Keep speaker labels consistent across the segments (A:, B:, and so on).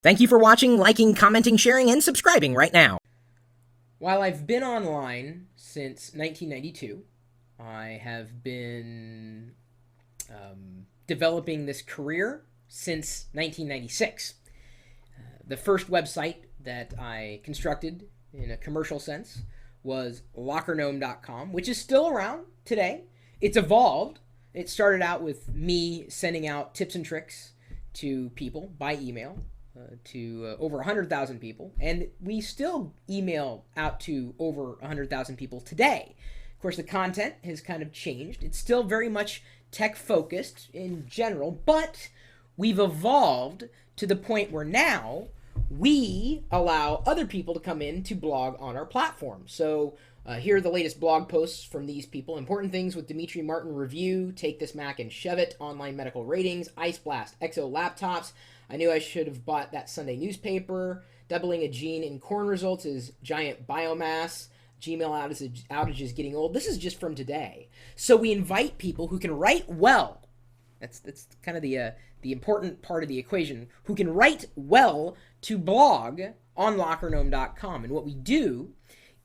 A: Thank you for watching, liking, commenting, sharing, and subscribing right now. While I've been online since 1992, I have been developing this career since 1996. The first website that I constructed in a commercial sense was lockergnome.com, which is still around today. It's evolved. It started out with me sending out tips and tricks to people by email. To over 100,000 people, and we still email out to over 100,000 people today. Of course, the content has kind of changed. It's still very much tech focused in general, but we've evolved to the point where now we allow other people to come in to blog on our platform. So here are the latest blog posts from these people. Important things with Dimitri Martin review, Take This Mac and Shove It, online medical ratings, Ice Blast, Exo laptops. I knew I should have bought that Sunday newspaper. Doubling a gene in corn results is giant biomass. Gmail outage is getting old. This is just from today. So we invite people who can write well. That's kind of the important part of the equation. Who can write well to blog on lockergnome.com. And what we do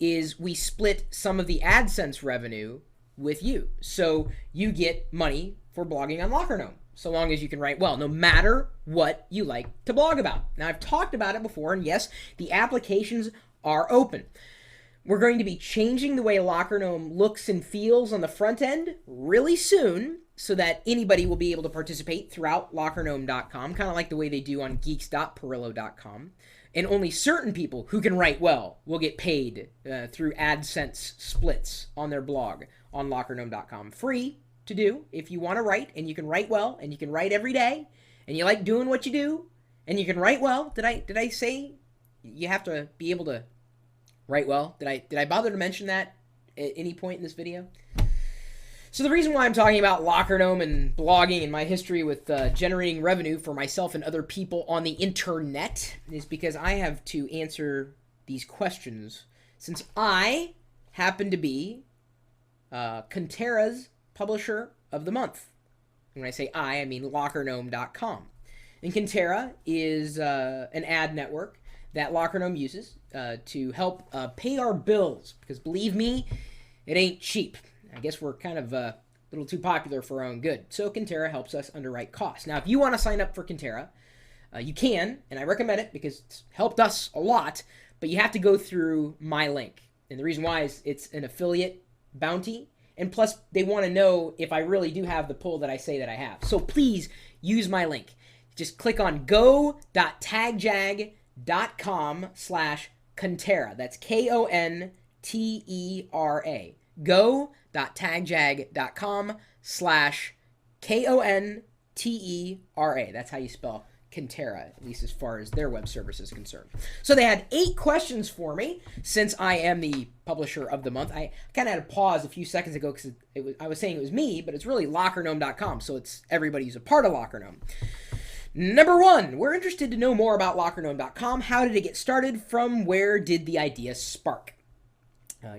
A: is we split some of the AdSense revenue with you. So you get money for blogging on LockerGnome, so long as you can write well, no matter what you like to blog about. Now, I've talked about it before, and yes, the applications are open. We're going to be changing the way LockerGnome looks and feels on the front end really soon, so that anybody will be able to participate throughout lockergnome.com, kind of like the way they do on geeks.pirillo.com. And only certain people who can write well will get paid through AdSense splits on their blog on lockergnome.com. Free to do if you want to write, and you can write well, and you can write every day, and you like doing what you do, and you can write well. Did I say you have to be able to write well? Did I bother to mention that at any point in this video? So the reason why I'm talking about LockerGnome and blogging and my history with generating revenue for myself and other people on the internet is because I have to answer these questions, since I happen to be Contera's Publisher of the Month. When I say I mean lockergnome.com. And Contera is an ad network that LockerGnome uses to help pay our bills, because believe me, it ain't cheap. I guess we're kind of a little too popular for our own good. So Contera helps us underwrite costs. Now, if you want to sign up for Contera, you can, and I recommend it because it's helped us a lot, but you have to go through my link. And the reason why is it's an affiliate bounty, and plus they want to know if I really do have the pull that I say that I have. So please use my link. Just click on go.tagjag.com/Contera. That's Kontera. go.tagjag.com/Kontera. That's how you spell Contera, at least as far as their web service is concerned. So they had 8 questions for me, since I am the Publisher of the Month. I kind of had to pause a few seconds ago because I was saying it was me, but it's really lockergnome.com, so it's everybody who's a part of LockerGnome. Number 1, we're interested to know more about lockergnome.com. How did it get started? From where did the idea spark?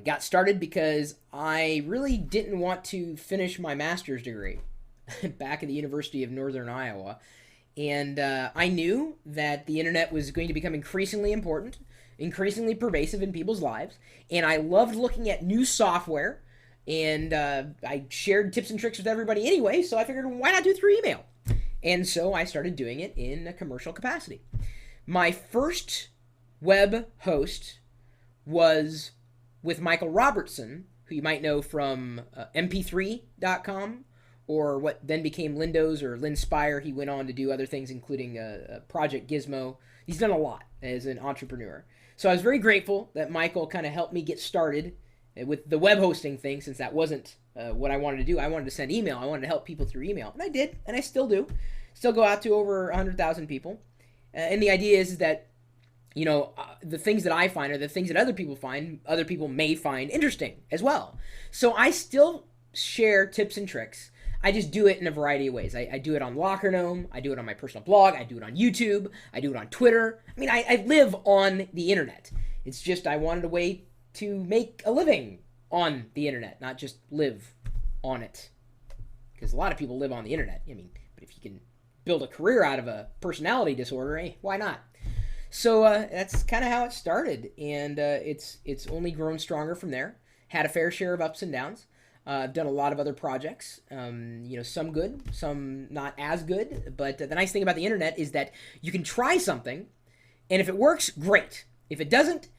A: Got started because I really didn't want to finish my master's degree back at the University of Northern Iowa. And I knew that the internet was going to become increasingly important, increasingly pervasive in people's lives. And I loved looking at new software. And I shared tips and tricks with everybody anyway, so I figured, why not do it through email? And so I started doing it in a commercial capacity. My first web host was with Michael Robertson, who you might know from mp3.com, or what then became Lindo's or Linspire. He went on to do other things, including Project Gizmo. He's done a lot as an entrepreneur. So I was very grateful that Michael kind of helped me get started with the web hosting thing, since that wasn't what I wanted to do. I wanted to send email. I wanted to help people through email. And I did, and I still do. Still go out to over 100,000 people. And the idea is that, you know, the things that I find are the things that other people may find interesting as well. So I still share tips and tricks. I just do it in a variety of ways. I do it on LockerGnome. I do it on my personal blog. I do it on YouTube. I do it on Twitter. I mean, I live on the internet. It's just I wanted a way to make a living on the internet, not just live on it. Because a lot of people live on the internet. I mean, but if you can build a career out of a personality disorder, why not? So that's kind of how it started, and it's only grown stronger from there. Had a fair share of ups and downs. I've done a lot of other projects, some good, some not as good. But the nice thing about the internet is that you can try something, and if it works, great. If it doesn't,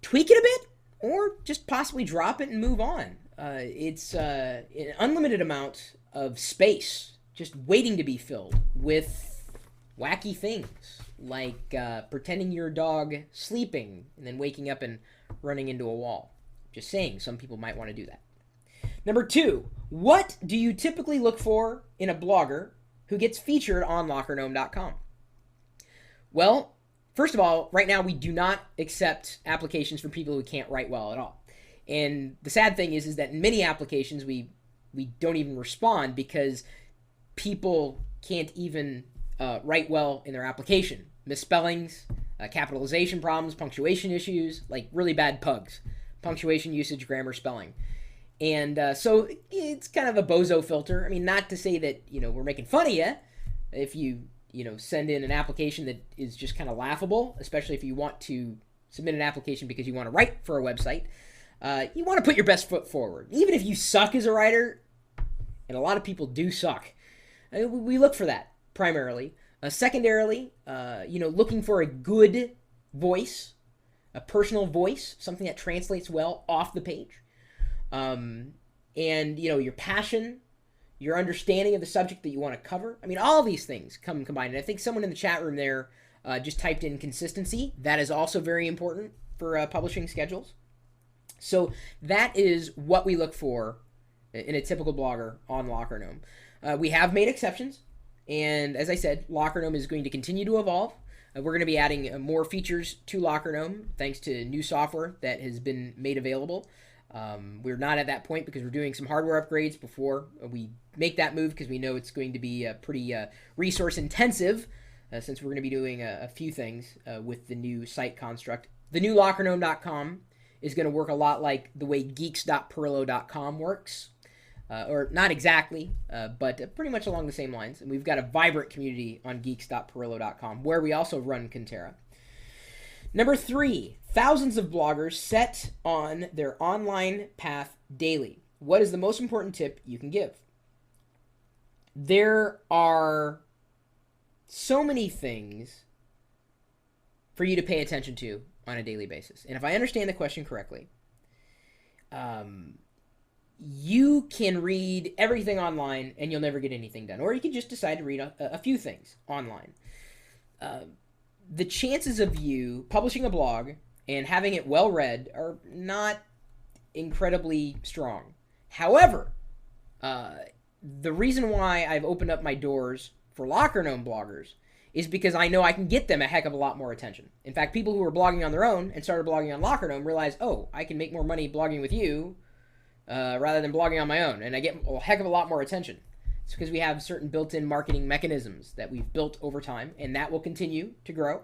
A: tweak it a bit, or just possibly drop it and move on. It's an unlimited amount of space just waiting to be filled with wacky things, like pretending your dog sleeping and then waking up and running into a wall. Just saying, some people might want to do that. Number 2, what do you typically look for in a blogger who gets featured on LockerGnome.com? Well, first of all, right now we do not accept applications for people who can't write well at all. And the sad thing is that in many applications we don't even respond because people can't even write well in their application. Misspellings, capitalization problems, punctuation issues, like really bad pugs. Punctuation, usage, grammar, spelling. And so it's kind of a bozo filter. I mean, not to say that, we're making fun of you if you, send in an application that is just kind of laughable, especially if you want to submit an application because you want to write for a website. You want to put your best foot forward. Even if you suck as a writer, and a lot of people do suck, we look for that primarily. Secondarily, looking for a good voice, a personal voice, something that translates well off the page. And your passion, your understanding of the subject that you want to cover. I mean, all these things come combined. And I think someone in the chat room there just typed in consistency. That is also very important for publishing schedules. So that is what we look for in a typical blogger on LockerGnome. We have made exceptions. And as I said, LockerGnome is going to continue to evolve. We're going to be adding more features to LockerGnome thanks to new software that has been made available. We're not at that point because we're doing some hardware upgrades before we make that move because we know it's going to be pretty resource intensive since we're going to be doing a few things with the new site construct. The new LockerGnome.com is going to work a lot like the way geeks.pirillo.com works. Or not exactly, but pretty much along the same lines. And we've got a vibrant community on geeks.pirillo.com where we also run Contera. Number 3, thousands of bloggers set on their online path daily. What is the most important tip you can give? There are so many things for you to pay attention to on a daily basis. And if I understand the question correctly, you can read everything online and you'll never get anything done. Or you can just decide to read a few things online. The chances of you publishing a blog and having it well read are not incredibly strong. However, the reason why I've opened up my doors for LockerGnome bloggers is because I know I can get them a heck of a lot more attention. In fact, people who are blogging on their own and started blogging on LockerGnome realize, oh, I can make more money blogging with you rather than blogging on my own, and I get a heck of a lot more attention. It's because we have certain built-in marketing mechanisms that we've built over time, and that will continue to grow.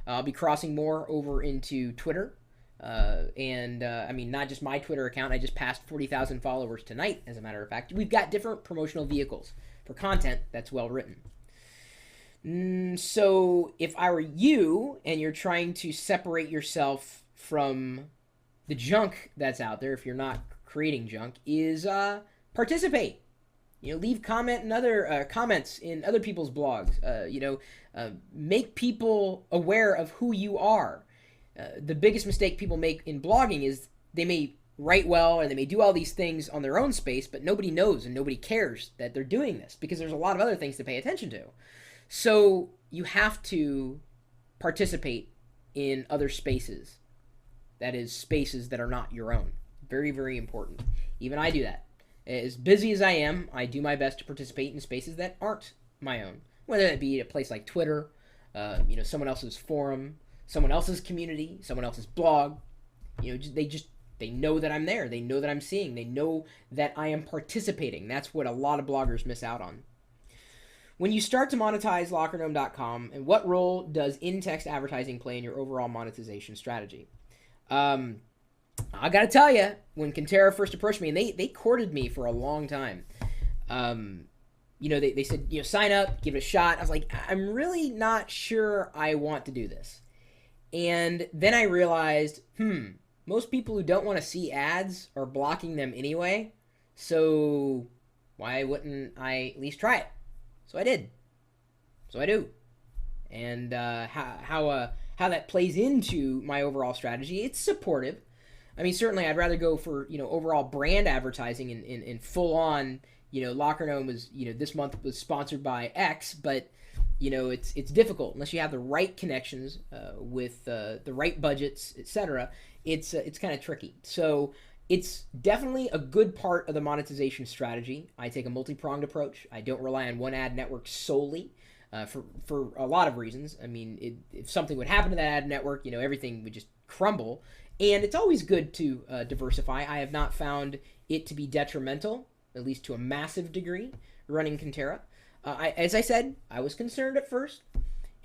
A: I'll be crossing more over into Twitter, I mean, not just my Twitter account. I just passed 40,000 followers tonight, as a matter of fact. We've got different promotional vehicles for content that's well written. So if I were you and you're trying to separate yourself from the junk that's out there, if you're not creating junk, is participate. Leave comment in other comments in other people's blogs. Make people aware of who you are. The biggest mistake people make in blogging is they may write well and they may do all these things on their own space, but nobody knows and nobody cares that they're doing this because there's a lot of other things to pay attention to. So you have to participate in other spaces. That is, spaces that are not your own. Very, very important. Even I do that. As busy as I am, I do my best to participate in spaces that aren't my own. Whether it be a place like Twitter, someone else's forum, someone else's community, someone else's blog. They know that I'm there. They know that I'm seeing. They know that I am participating. That's what a lot of bloggers miss out on. When you start to monetize LockerGnome.com, and what role does in-text advertising play in your overall monetization strategy? I gotta tell you, when Contera first approached me, and they courted me for a long time, they said, sign up, give it a shot. I was like, I'm really not sure I want to do this. And then I realized, most people who don't want to see ads are blocking them anyway. So why wouldn't I at least try it? So I did. So I do. And how that plays into my overall strategy, it's supportive. I mean, certainly I'd rather go for, overall brand advertising and full on, Locker Gnome was, this month was sponsored by X, but, it's difficult unless you have the right connections with the right budgets, etc. It's kind of tricky. So it's definitely a good part of the monetization strategy. I take a multi-pronged approach. I don't rely on one ad network solely. For a lot of reasons. I mean, if something would happen to that ad network, everything would just crumble. And it's always good to diversify. I have not found it to be detrimental, at least to a massive degree, running Conterra. As I said, I was concerned at first,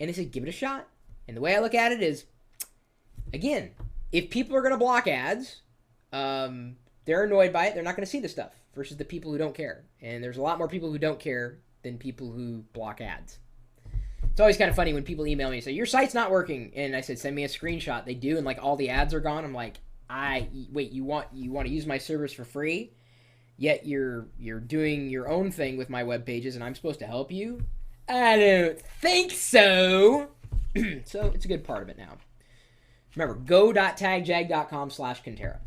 A: and I said, give it a shot. And the way I look at it is, again, if people are going to block ads, they're annoyed by it. They're not going to see the stuff versus the people who don't care. And there's a lot more people who don't care than people who block ads. It's always kind of funny when people email me and say, your site's not working. And I said, send me a screenshot. They do, and like all the ads are gone. I'm like, wait, you want to use my service for free? Yet you're doing your own thing with my web pages and I'm supposed to help you? I don't think so. So it's a good part of it now. Remember, go.tagjag.com/Conterra.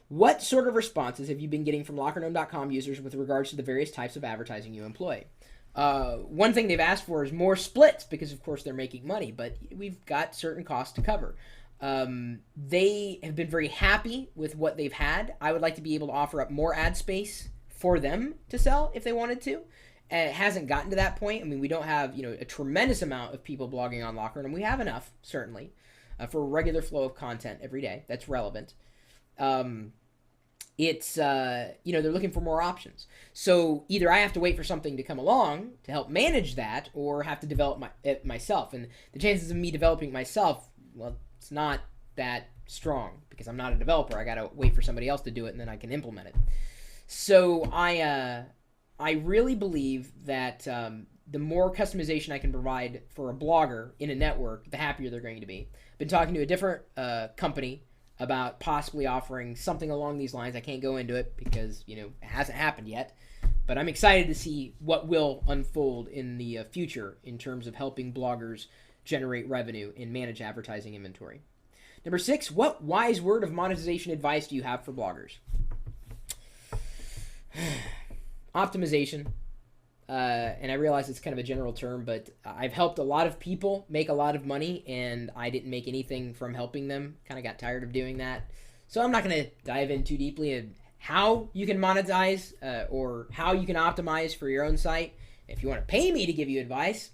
A: What sort of responses have you been getting from LockerGnome.com users with regards to the various types of advertising you employ? One thing they've asked for is more splits because, of course, they're making money, but we've got certain costs to cover. They have been very happy with what they've had. I would like to be able to offer up more ad space for them to sell if they wanted to. It hasn't gotten to that point. I mean, we don't have, a tremendous amount of people blogging on Locker, and we have enough, certainly, for a regular flow of content every day that's relevant. It's they're looking for more options. So either I have to wait for something to come along to help manage that, or have to develop it myself. And the chances of me developing myself, well, it's not that strong because I'm not a developer. I gotta wait for somebody else to do it, and then I can implement it. So I really believe that the more customization I can provide for a blogger in a network, the happier they're going to be. Been talking to a different company about possibly offering something along these lines. I can't go into it because, it hasn't happened yet. But I'm excited to see what will unfold in the future in terms of helping bloggers generate revenue and manage advertising inventory. Number 6, what wise word of monetization advice do you have for bloggers? Optimization. And I realize it's kind of a general term, but I've helped a lot of people make a lot of money, and I didn't make anything from helping them. Kind of got tired of doing that. So I'm not going to dive in too deeply in how you can monetize or how you can optimize for your own site. If you want to pay me to give you advice,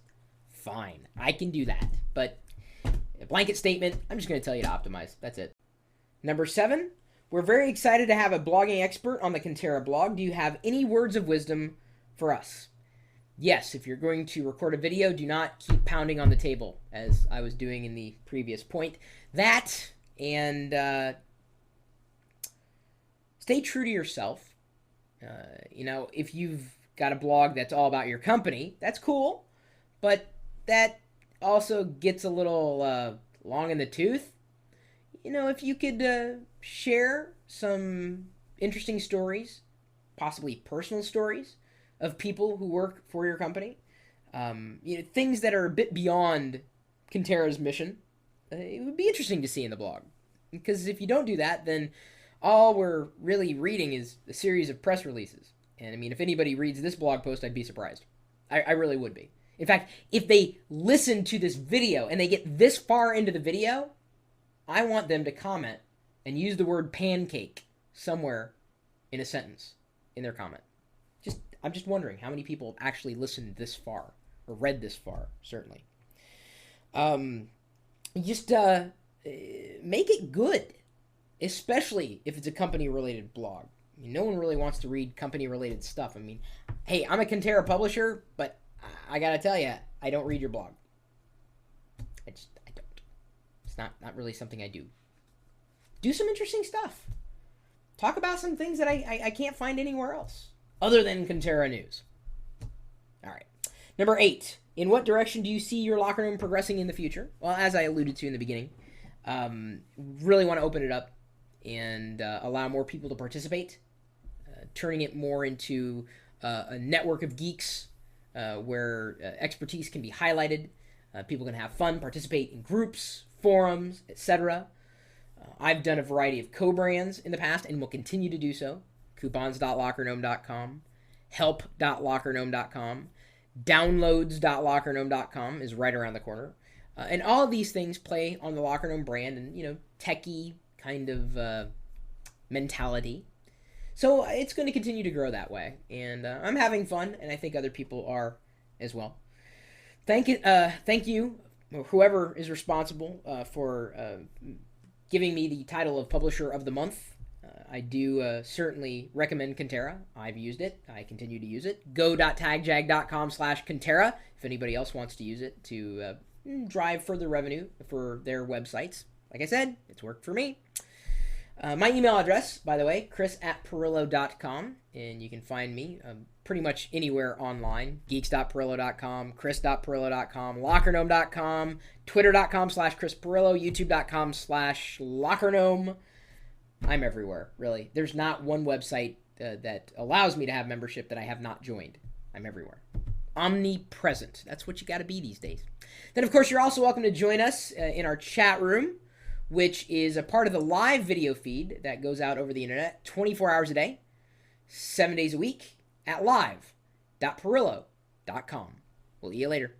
A: fine. I can do that. But a blanket statement, I'm just going to tell you to optimize. That's it. Number 7, we're very excited to have a blogging expert on the Conterra blog. Do you have any words of wisdom for us? Yes, if you're going to record a video, do not keep pounding on the table, as I was doing in the previous point. That, and stay true to yourself. If you've got a blog that's all about your company, that's cool, but that also gets a little long in the tooth. If you could share some interesting stories, possibly personal stories, of people who work for your company, things that are a bit beyond Conterra's mission, it would be interesting to see in the blog. Because if you don't do that, then all we're really reading is a series of press releases. And I mean, if anybody reads this blog post, I'd be surprised. I really would be. In fact, if they listen to this video and they get this far into the video, I want them to comment and use the word pancake somewhere in a sentence in their comment. I'm just wondering how many people have actually listened this far, or read this far, certainly. Make it good, especially if it's a company-related blog. I mean, no one really wants to read company-related stuff. I mean, hey, I'm a Conterra publisher, but I gotta tell you, I don't read your blog. I don't. It's not really something I do. Do some interesting stuff. Talk about some things that I can't find anywhere else, other than Conterra News. Number 8. In what direction do you see your locker room progressing in the future? Well, as I alluded to in the beginning, really want to open it up and allow more people to participate, turning it more into a network of geeks where expertise can be highlighted. People can have fun, participate in groups, forums, etc. I've done a variety of co-brands in the past and will continue to do so. Coupons.lockergnome.com, help.lockergnome.com, downloads.lockergnome.com is right around the corner. And all of these things play on the Locker Gnome brand and, techie kind of mentality. So it's going to continue to grow that way. And I'm having fun, and I think other people are as well. Thank you, whoever is responsible for giving me the title of Publisher of the Month. I do certainly recommend Kantera. I've used it. I continue to use it. go.tagjag.com/Kantera if anybody else wants to use it to drive further revenue for their websites. Like I said, it's worked for me. My email address, by the way, chris@pirillo.com, and you can find me pretty much anywhere online. geeks.pirillo.com, chris.pirillo.com, lockergnome.com, twitter.com/chrispirillo, youtube.com/lockergnome. I'm everywhere, really. There's not one website that allows me to have membership that I have not joined. I'm everywhere. Omnipresent. That's what you got to be these days. Then, of course, you're also welcome to join us in our chat room, which is a part of the live video feed that goes out over the internet 24 hours a day, 7 days a week at live.pirillo.com. We'll see you later.